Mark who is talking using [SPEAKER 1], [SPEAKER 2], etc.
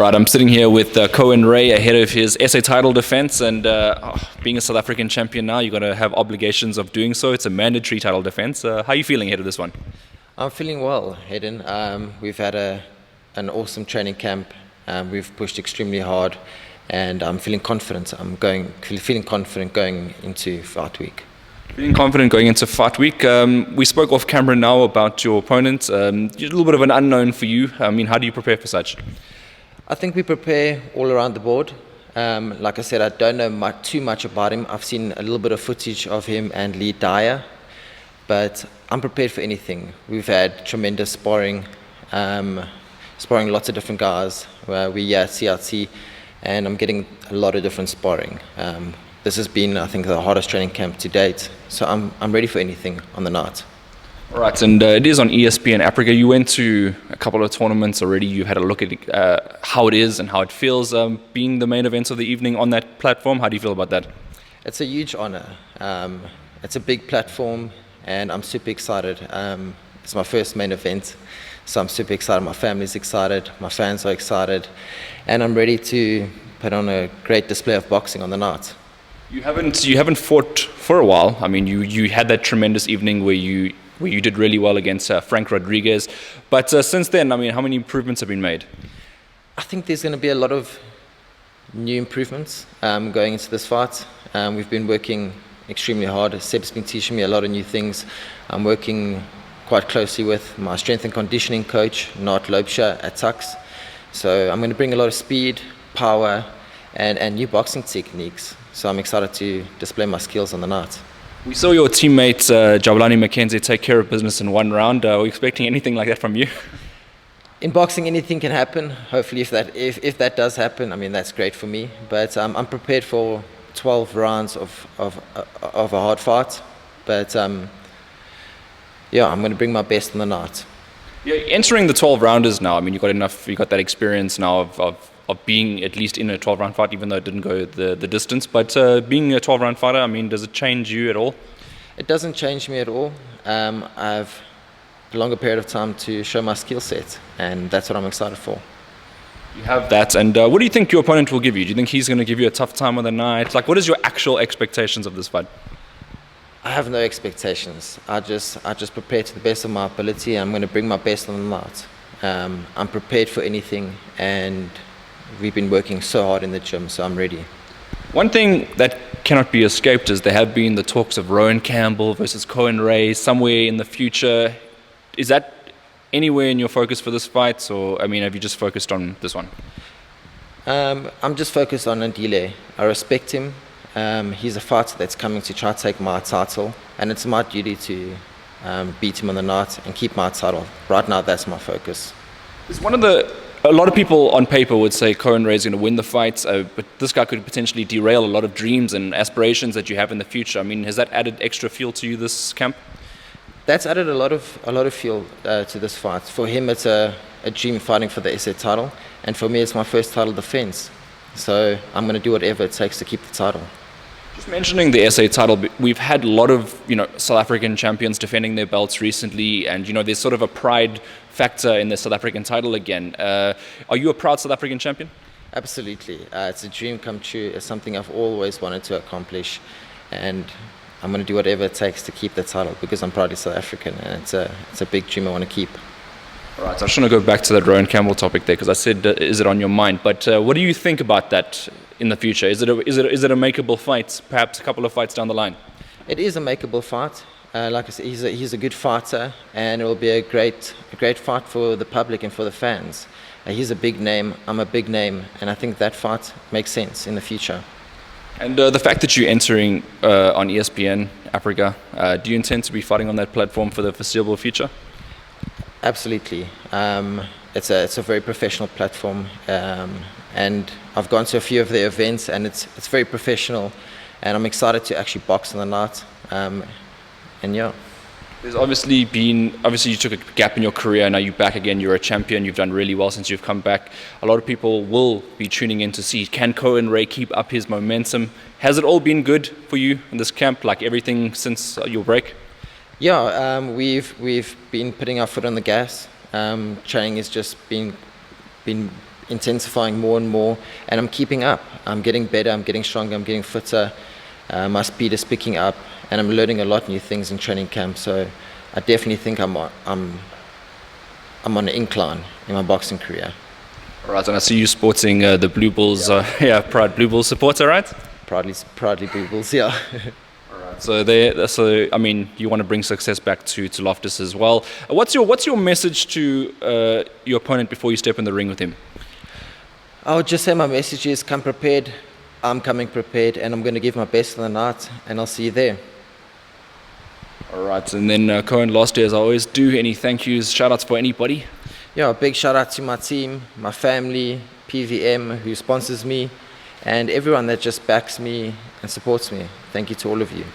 [SPEAKER 1] Right, I'm sitting here with Cowin Ray ahead of his SA title defense, and being a South African champion now, you've got to have obligations of doing so. It's a mandatory title defense. How are you feeling ahead of this one?
[SPEAKER 2] I'm feeling well, Hayden. We've had an awesome training camp. We've pushed extremely hard, and I'm feeling confident. Feeling confident going into fight week.
[SPEAKER 1] Feeling confident going into fight week. We spoke off camera now about your opponent. A little bit of an unknown for you. I mean, how do you prepare for such?
[SPEAKER 2] I think we prepare all around the board. Like I said, I don't know too much about him. I've seen a little bit of footage of him and Lee Dyer, but I'm prepared for anything. We've had tremendous sparring lots of different guys. We're at CRT, and I'm getting a lot of different sparring. This has been, I think, the hardest training camp to date, so I'm ready for anything on the night.
[SPEAKER 1] All right, and it is on ESPN Africa. You went to a couple of tournaments already. You had a look at how it is and how it feels being the main event of the evening on that platform. How do you feel about that?
[SPEAKER 2] It's a huge honor. It's a big platform, and I'm super excited. It's my first main event, so I'm super excited. My family's excited, my fans are excited, and I'm ready to put on a great display of boxing on the night.
[SPEAKER 1] You haven't fought for a while. I mean, you had that tremendous evening where you did really well against Frank Rodriguez. But since then, I mean, how many improvements have been made?
[SPEAKER 2] I think there's going to be a lot of new improvements going into this fight. We've been working extremely hard. Seb's been teaching me a lot of new things. I'm working quite closely with my strength and conditioning coach, Nat Loubser at Tux. So I'm going to bring a lot of speed, power, and new boxing techniques. So I'm excited to display my skills on the night.
[SPEAKER 1] We saw your teammate Jabulani McKenzie take care of business in one round. Are we expecting anything like that from you?
[SPEAKER 2] In boxing, anything can happen. Hopefully, if that does happen, I mean, that's great for me. But I'm prepared for 12 rounds of a hard fight. But yeah, I'm going to bring my best on the night.
[SPEAKER 1] Yeah, entering the 12 rounders now. I mean, you got that experience now of being at least in a 12-round fight, even though it didn't go the distance. But being a 12-round fighter, I mean, does it change you at all?
[SPEAKER 2] It doesn't change me at all. I've a longer period of time to show my skill set, and that's what I'm excited for.
[SPEAKER 1] You have that, and what do you think your opponent will give you? Do you think he's going to give you a tough time on the night? Like, what is your actual expectations of this fight?
[SPEAKER 2] I have no expectations. I just prepare to the best of my ability, and I'm going to bring my best on the night. I'm prepared for anything, and we've been working so hard in the gym, so I'm ready.
[SPEAKER 1] One thing that cannot be escaped is there have been the talks of Rowan Campbell versus Cowin Ray somewhere in the future. Is that anywhere in your focus for this fight, or I mean, have you just focused on this one?
[SPEAKER 2] I'm just focused on Ndile. I respect him. He's a fighter that's coming to try to take my title, and it's my duty to beat him on the night and keep my title. Right now, that's my focus.
[SPEAKER 1] It's a lot of people on paper would say Cowin Ray is going to win the fight, but this guy could potentially derail a lot of dreams and aspirations that you have in the future. I mean, has that added extra fuel to you this camp?
[SPEAKER 2] That's added a lot of fuel to this fight. For him, it's a dream fighting for the SA title, and for me, it's my first title defense. So I'm going to do whatever it takes to keep the title.
[SPEAKER 1] Just mentioning the SA title, we've had a lot of South African champions defending their belts recently, and there's sort of a pride factor in the South African title again. Are you a proud South African champion?
[SPEAKER 2] Absolutely. It's a dream come true. It's something I've always wanted to accomplish, and I'm going to do whatever it takes to keep the title because I'm proudly South African, and it's a big dream I want to keep.
[SPEAKER 1] All right, so I just want to go back to that Rowan Campbell topic there because I said, is it on your mind? But what do you think about that in the future? Is it a makeable fight, perhaps a couple of fights down the line?
[SPEAKER 2] It is a makeable fight. Like I said, he's a good fighter, and it will be a great fight for the public and for the fans. He's a big name, I'm a big name, and I think that fight makes sense in the future.
[SPEAKER 1] And the fact that you're entering on ESPN Africa, do you intend to be fighting on that platform for the foreseeable future?
[SPEAKER 2] Absolutely. It's a very professional platform, and I've gone to a few of their events, and it's very professional, and I'm excited to actually box on the night. And yeah.
[SPEAKER 1] There's obviously you took a gap in your career, now you're back again, you're a champion, you've done really well since you've come back. A lot of people will be tuning in to see, can Cowin Ray keep up his momentum? Has it all been good for you in this camp, like everything since your break?
[SPEAKER 2] Yeah, we've been putting our foot on the gas. Training has just been intensifying more and more, and I'm keeping up. I'm getting better, I'm getting stronger, I'm getting fitter. My speed is picking up, and I'm learning a lot new things in training camp. So I definitely think I'm on an incline in my boxing career.
[SPEAKER 1] All right, and I see you sporting the Blue Bulls. Proud Blue Bulls supporter, right?
[SPEAKER 2] Proudly Blue Bulls, yeah.
[SPEAKER 1] So I mean, you want to bring success back to Loftus as well. What's your message to your opponent before you step in the ring with him?
[SPEAKER 2] I would just say my message is come prepared. I'm coming prepared, and I'm going to give my best on the night, and I'll see you there.
[SPEAKER 1] All right, and then Cowin, lastly, as I always do, any thank yous, shout outs for anybody?
[SPEAKER 2] Yeah, a big shout out to my team, my family, PVM, who sponsors me, and everyone that just backs me and supports me. Thank you to all of you.